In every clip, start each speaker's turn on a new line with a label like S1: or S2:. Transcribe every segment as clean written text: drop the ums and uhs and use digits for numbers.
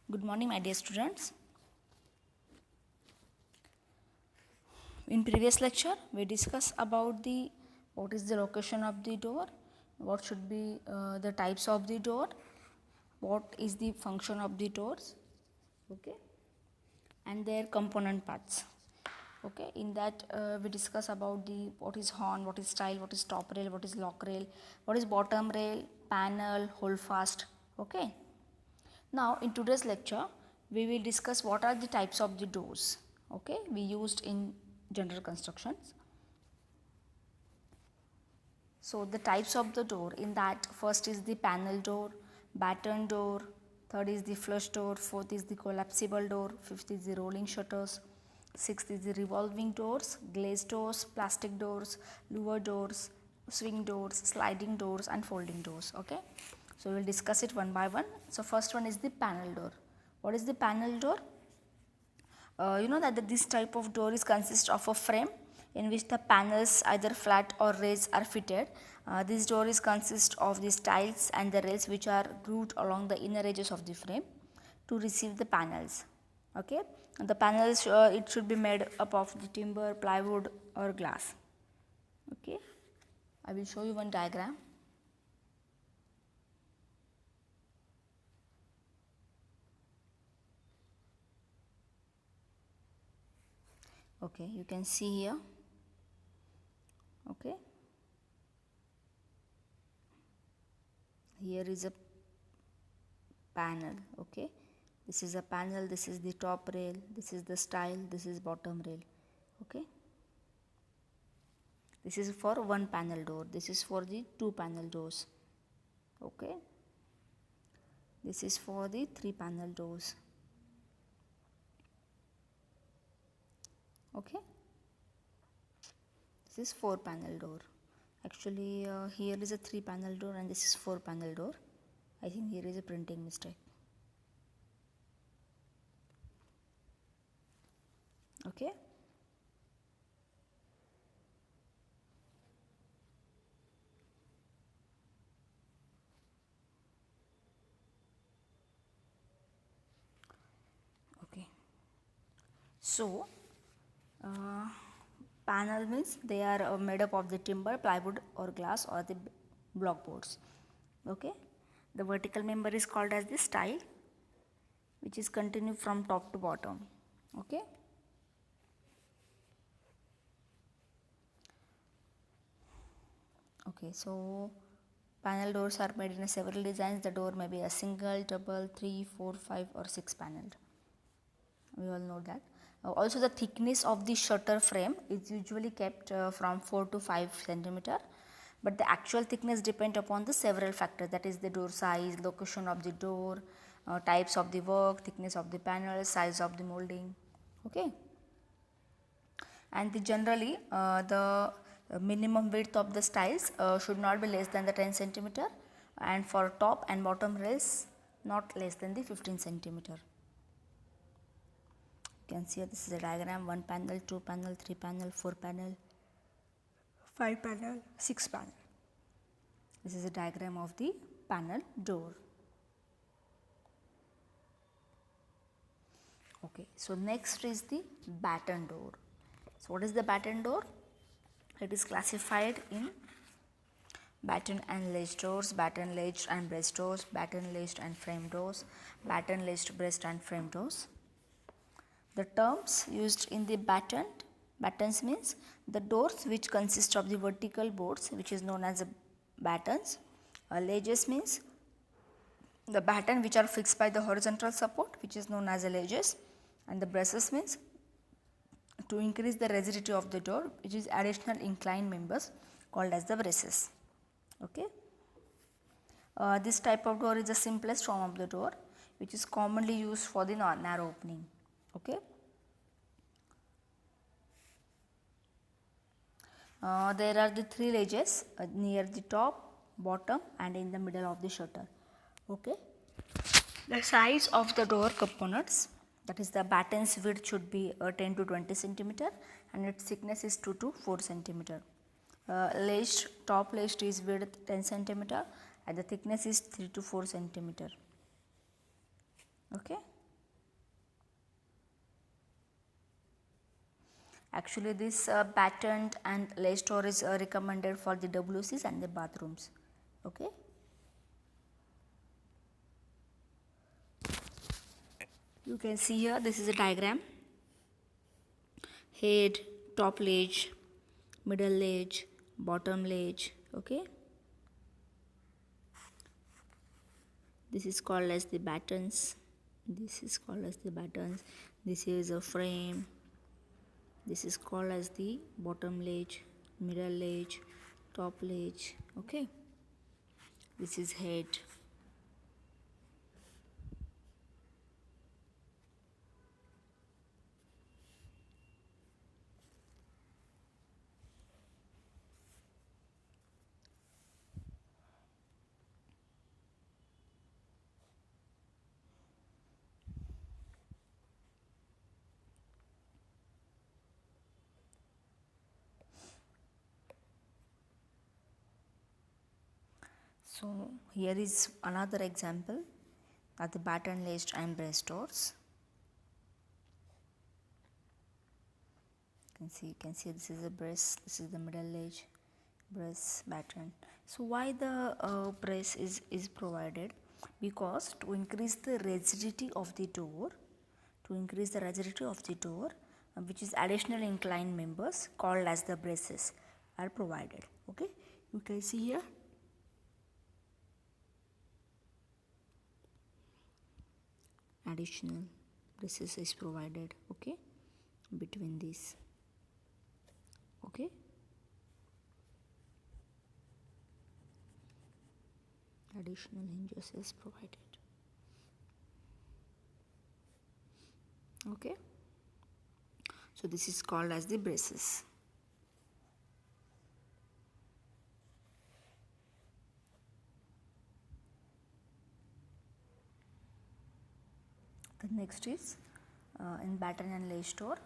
S1: Good morning, my dear students. In previous lecture, we discussed about what is the location of the door, what should be the types of the door, what is the function of the doors, okay, and their component parts. Okay, in that we discuss about the what is horn, what is stile, what is top rail, what is lock rail, what is bottom rail, panel, hold fast. Okay. Now, in today's lecture, we will discuss what are the types of the doors, okay, we used in general constructions. So, the types of the door in that first is the panel door, batten door, third is the flush door, fourth is the collapsible door, fifth is the rolling shutters, sixth is the revolving doors, glazed doors, plastic doors, lower doors, swing doors, sliding doors and folding doors. Okay. So, we will discuss it one by one. So, first one is the panel door. What is the panel door? You know that this type of door is consist of a frame in which the panels either flat or raised are fitted. This door is consist of the stiles and the rails which are grooved along the inner edges of the frame to receive the panels. Okay, and the panels it should be made up of the timber, plywood or glass. Okay, I will show you one diagram. Okay, you can see here. Okay, here is a panel. Okay, this is a panel, this is the top rail, this is the stile, this is bottom rail. Okay, this is for one panel door, this is for the two panel doors. Okay, this is for the three panel doors. Okay, this is four panel door. Actually here is a three panel door and this is four panel door. I think here is a printing mistake. Okay, okay. So panel means they are made up of the timber, plywood or glass or the block boards. Okay, the vertical member is called as the stile, which is continued from top to bottom. Okay, okay. So panel doors are made in several designs. The door may be a single, double, 3, 4, 5 or 6 paneled. We all know that. Also the thickness of the shutter frame is usually kept from 4 to 5 centimeter, but the actual thickness depend upon the several factors, that is the door size, location of the door, types of the work, thickness of the panel, size of the molding. Okay, and generally the minimum width of the stiles should not be less than the 10 centimeter, and for top and bottom rails not less than the 15 centimeter. You can see this is a diagram: 1 panel, 2 panel, 3 panel, 4 panel, 5 panel, 6 panel. This is a diagram of the panel door. Okay, so next is the batten door. So what is the batten door? It is classified in batten and ledge doors, batten ledged and breast doors, batten ledged and frame doors, batten ledged breast and frame doors. The terms used in the battens means the doors which consist of the vertical boards, which is known as battens. Ledges means the batten which are fixed by the horizontal support, which is known as ledges, and the brasses means to increase the rigidity of the door, which is additional inclined members called as the braces. Okay. This type of door is the simplest form of the door, which is commonly used for the narrow opening. Okay. There are the three ledges near the top, bottom and in the middle of the shutter. Okay. The size of the door components, that is the batten's width should be 10 to 20 centimeter and its thickness is 2 to 4 centimeter. Top ledge is width 10 centimeter and the thickness is 3 to 4 centimeter. Okay. Actually, this patterned and lace door is recommended for the WCs and the bathrooms. Okay. You can see here, this is a diagram. Head, top ledge, middle ledge, bottom ledge. Okay. This is called as the battens. This is called as the battens. This is a frame. This is called as the bottom ledge, middle ledge, top ledge. Okay. This is head. So here is another example of the batten laced and brace doors. You can see this is a brace, this is the middle ledge, brace, batten. So why the brace is provided? Because to increase the rigidity of the door, which is additional inclined members called as the braces are provided. Okay, you can see here. Additional braces is provided, okay, between these. Okay, additional hinges is provided. Okay, so this is called as the braces. The next is in batten and lace door.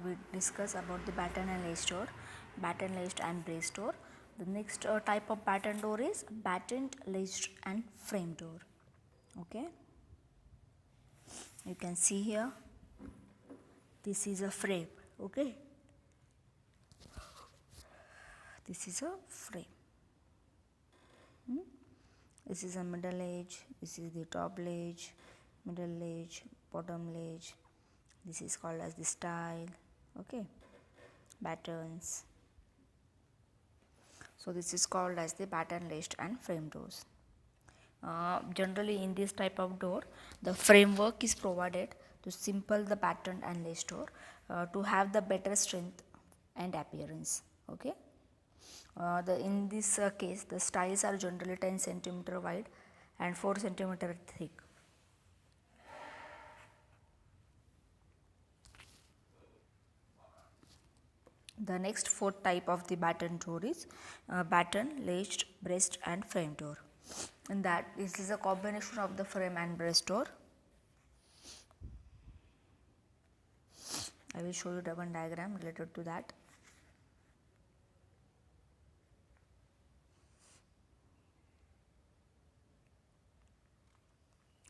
S1: We discuss about the batten and lace door, batten laced and brace door. The next type of batten door is battened, laced and frame door. Okay, you can see here, this is a frame. Okay, this is a frame. This is a middle edge, this is the top ledge, middle ledge, bottom ledge. This is called as the stile. Okay, battens. So this is called as the batten laced and frame doors. Generally in this type of door, the framework is provided to simple the batten and lace door to have the better strength and appearance. Okay. In this case, the stiles are generally 10 cm wide and 4 cm thick. The next fourth type of the batten door is batten, laced, braced and frame door. In that, this is a combination of the frame and brace door. I will show you the one diagram related to that.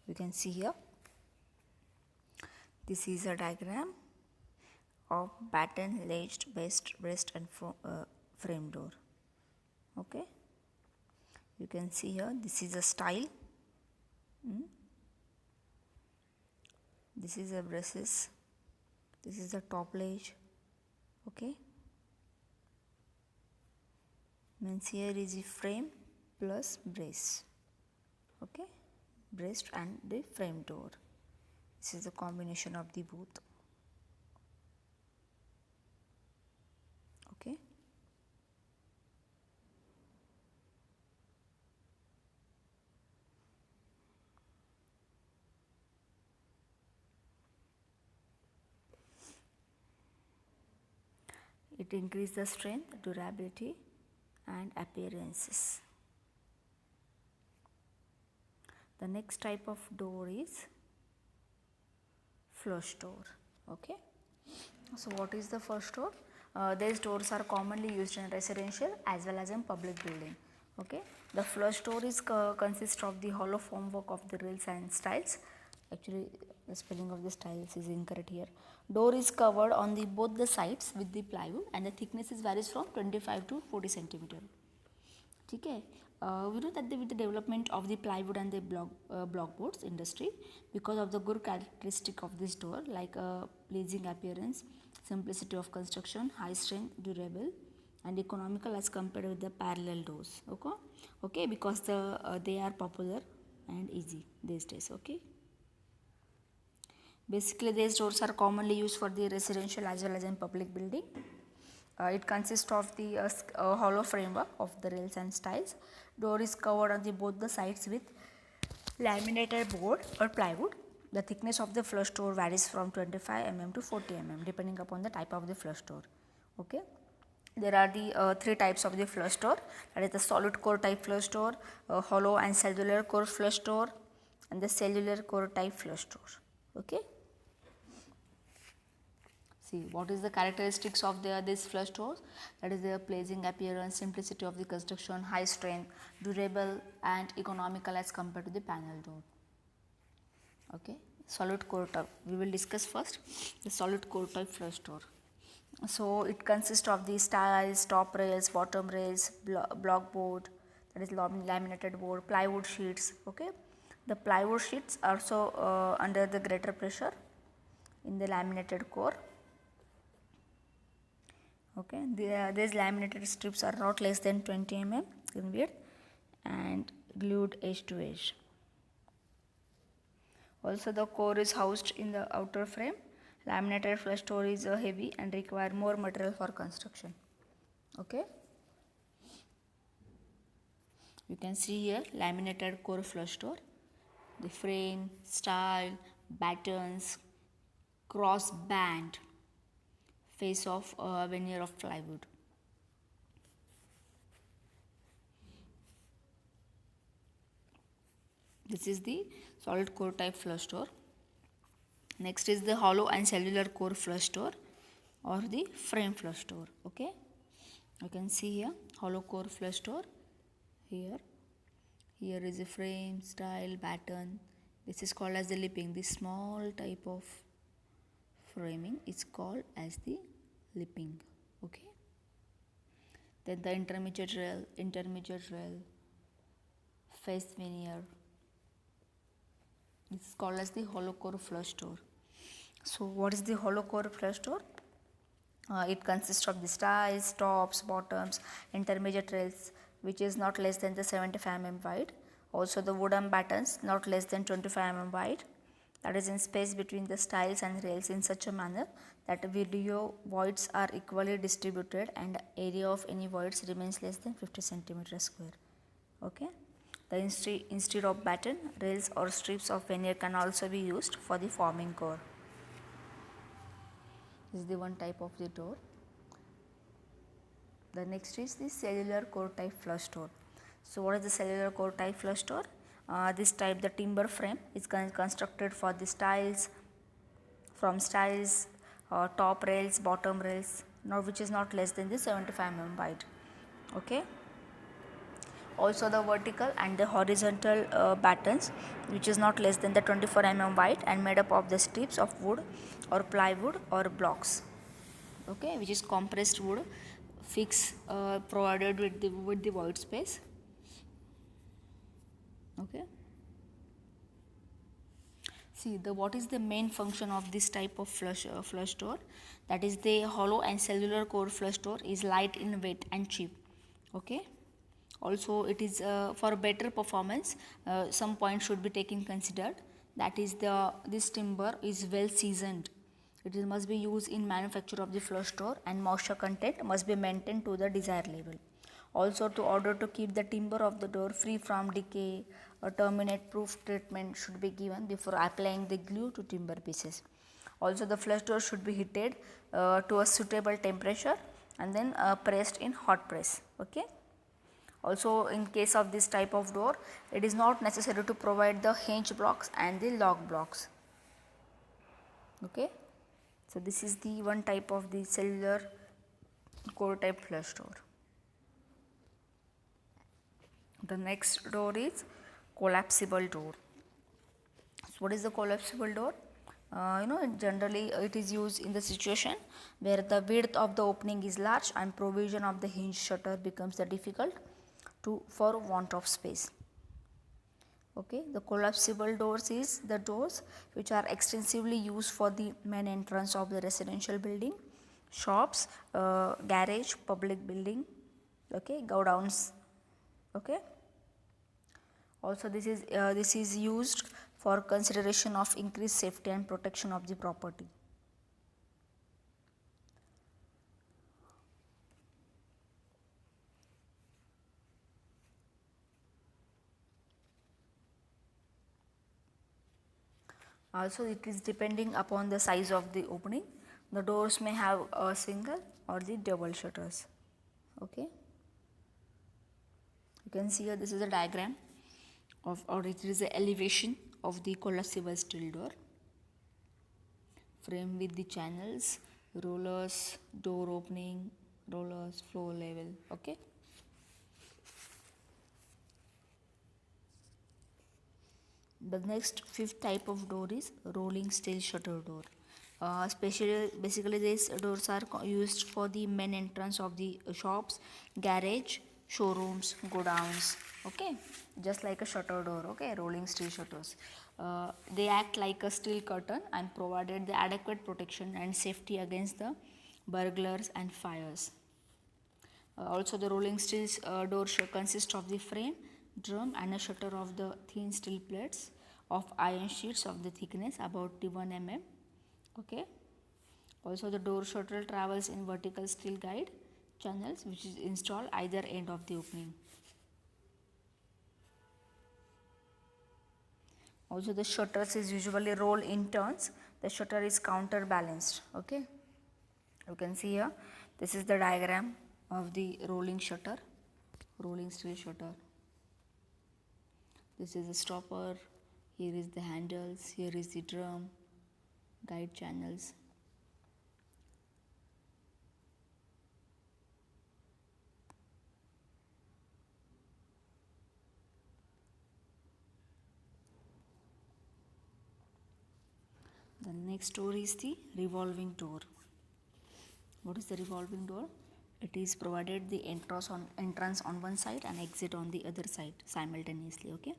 S1: You can see here, this is a diagram of batten, laced, braced and frame door. Okay, you can see here, this is a stile. This is a braces, this is the top ledge. Okay, means here is the frame plus brace. Okay, braced and the frame door. This is the combination of the both. Okay, it increases the strength, durability and appearances. The next type of door is flush door. Okay, so what is the flush door? These doors are commonly used in residential as well as in public building. Okay, the flush door is consists of the hollow formwork of the rails and stiles Actually, the spelling of the styles is incorrect here. Door is covered on the both the sides with the plywood and the thickness is varies from 25 to 40 centimeter. Okay. We know that with the development of the plywood and the block boards industry, because of the good characteristic of this door like pleasing appearance, simplicity of construction, high strength, durable, and economical as compared with the parallel doors. Okay, because they are popular and easy these days. Okay. Basically, these doors are commonly used for the residential as well as in public building. It consists of the hollow framework of the rails and stiles. Door is covered on the both the sides with laminated board or plywood. The thickness of the flush door varies from 25 mm to 40 mm depending upon the type of the flush door. Okay. There are the three types of the flush door, that is the solid core type flush door, hollow and cellular core flush door, and the cellular core type flush door. Okay. See, what is the characteristics of this flush doors? That is their pleasing appearance, simplicity of the construction, high strength, durable and economical as compared to the panel door. Okay, solid core type. We will discuss first the solid core type flush door. So it consists of the stiles, top rails, bottom rails, block board, that is laminated board, plywood sheets. Okay, the plywood sheets are also under the greater pressure in the laminated core. Okay, these laminated strips are not less than 20 mm in width and glued edge to edge. Also, the core is housed in the outer frame. Laminated flush door is heavy and require more material for construction. Okay, you can see here laminated core flush door. The frame, style, battens, cross band, face of veneer of plywood. This is the solid core type flush door. Next is the hollow and cellular core flush door or the frame flush door. Okay, you can see here hollow core flush door. Here is a frame, style, batten. This is called as the lipping. This small type of framing is called as the lipping. Okay, then the intermediate rail, face veneer. This is called as the hollow core flush door. So what is the hollow core flush door? It consists of the stiles, tops, bottoms, intermediate rails which is not less than the 75 mm wide. Also the wooden battens not less than 25 mm wide, that is in space between the stiles and rails in such a manner that video voids are equally distributed and area of any voids remains less than 50 cm square. Okay. Instead of batten, rails or strips of veneer can also be used for the forming core. This is the one type of the door. The next is the cellular core type flush door. So what is the cellular core type flush door? This type, the timber frame is constructed for the stiles, top rails, bottom rails, now which is not less than the 75 mm wide. Okay. Also the vertical and the horizontal battens which is not less than the 24 mm wide and made up of the strips of wood or plywood or blocks. Okay, which is compressed wood fix provided with the void space. Okay, see what is the main function of this type of flush door? That is the hollow and cellular core flush door is light in weight and cheap. Okay, also it is for better performance some points should be taken considered, that is this timber is well seasoned. It must be used in manufacture of the flush door and moisture content must be maintained to the desired level. Also, to order to keep the timber of the door free from decay, a terminate proof treatment should be given before applying the glue to timber pieces. Also, the flush door should be heated to a suitable temperature and then pressed in hot press. Okay. Also, in case of this type of door, it is not necessary to provide the hinge blocks and the lock blocks. Okay. So this is the one type of the cellular core type flush door. The next door is collapsible door. What is the collapsible door? Generally it is used in the situation where the width of the opening is large and provision of the hinge shutter becomes the difficult to for want of space. Okay, the collapsible doors is the doors which are extensively used for the main entrance of the residential building, shops, garage, public building, okay, godowns, okay. Also this is used for consideration of increased safety and protection of the property. Also it is depending upon the size of the opening. The doors may have a single or the double shutters. Okay, you can see here this is a diagram of, or it is the elevation of the collapsible steel door. Frame with the channels, rollers, door opening, rollers, floor level. Okay. The next fifth type of door is rolling steel shutter door. Basically, these doors are used for the main entrance of the shops, garage, showrooms, godowns. Okay, just like a shutter door. Okay, rolling steel shutters. They act like a steel curtain and provided the adequate protection and safety against the burglars and fires. Also, the rolling steel door consists of the frame, drum, and a shutter of the thin steel plates of iron sheets of the thickness about 1 mm. Okay. Also, the door shutter travels in vertical steel guide channels, which is installed either end of the opening. Also, the shutters is usually rolled in turns. The shutter is counterbalanced. Okay. You can see here. This is the diagram of the rolling shutter, rolling steel shutter. This is the stopper, here is the handles, here is the drum, guide channels. The next door is the revolving door. What is the revolving door? It is provided the entrance on one side and exit on the other side simultaneously. Okay.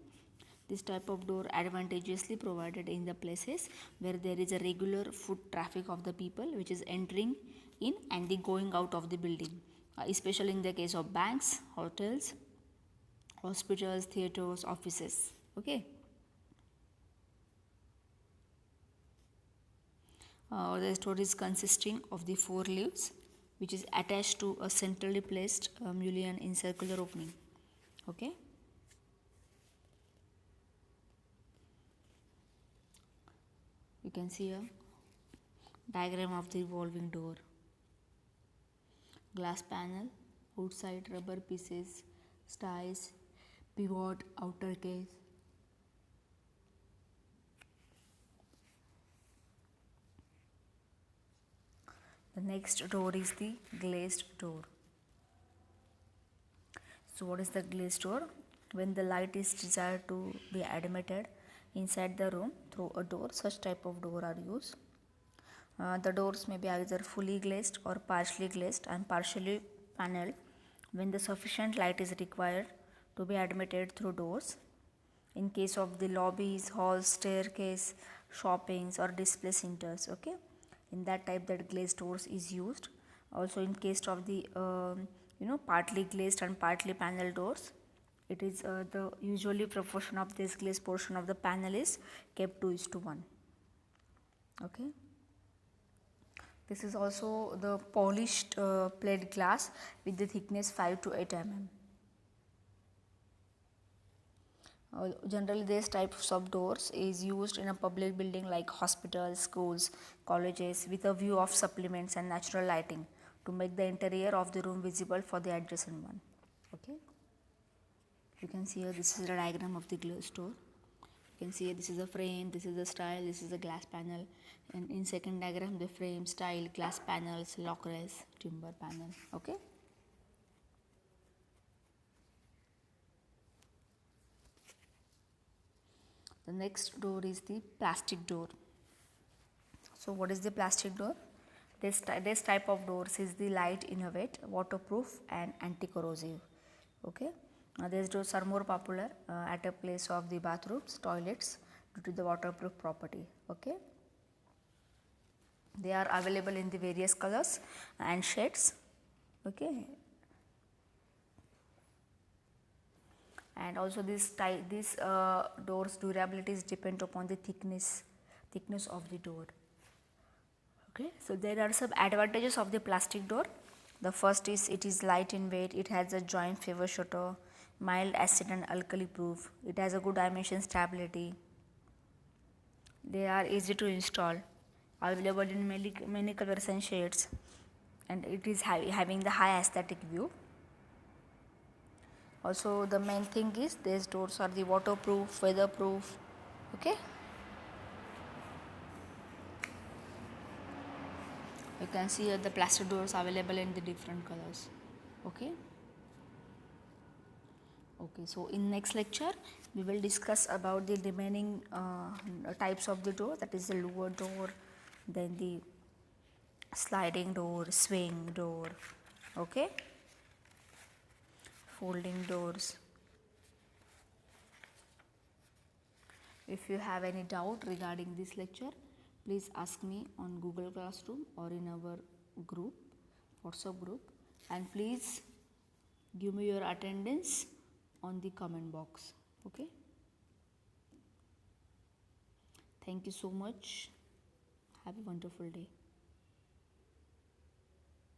S1: This type of door advantageously provided in the places where there is a regular foot traffic of the people which is entering in and the going out of the building, especially in the case of banks, hotels, hospitals, theaters, offices. Okay. The door is consisting of the four leaves which is attached to a centrally placed mullion in circular opening. Okay. You can see a diagram of the revolving door. Glass panel, outside rubber pieces, styles, pivot, outer case. The next door is the glazed door. So what is the glazed door? When the light is desired to be admitted inside the room through a door, such type of door are used. The doors may be either fully glazed or partially glazed and partially paneled when the sufficient light is required to be admitted through doors. In case of the lobbies, halls, staircase, shoppings or display centers. Okay, in that type that glazed doors is used. Also in case of the partly glazed and partly panel doors, it is the usually proportion of this glazed portion of the panel is kept 2:1. Okay, this is also the polished plate glass with the thickness 5 to 8 mm. Generally these types of doors is used in a public building like hospitals, schools, colleges with a view of supplements and natural lighting to make the interior of the room visible for the adjacent one. Okay, you can see here this is the diagram of the glass door. You can see here this is the frame, this is the style, this is the glass panel, and in second diagram the frame, style, glass panels, lock rails, timber panel. Okay. The next door is the plastic door. So what is the plastic door? This type of doors is the light innovate, waterproof and anti-corrosive. Okay. These doors are more popular at a place of the bathrooms, toilets due to the waterproof property. Okay. They are available in the various colors and shades. Okay. And also these doors durabilities depend upon the thickness of the door. Okay, so there are some advantages of the plastic door. The first is it is light in weight, it has a joint favor shutter, mild acid and alkali proof, it has a good dimension stability, they are easy to install, available in many colors and shades, and it is having the high aesthetic view. Also the main thing is these doors are the waterproof, weatherproof. Okay, you can see here the plastic doors available in the different colors. Okay. Okay, so in next lecture we will discuss about the remaining types of the door, that is the lower door, then the sliding door, swing door, okay, folding doors. If you have any doubt regarding this lecture, please ask me on Google Classroom or in our group, WhatsApp group, and please give me your attendance on the comment box. Okay. Thank you so much. Have a wonderful day.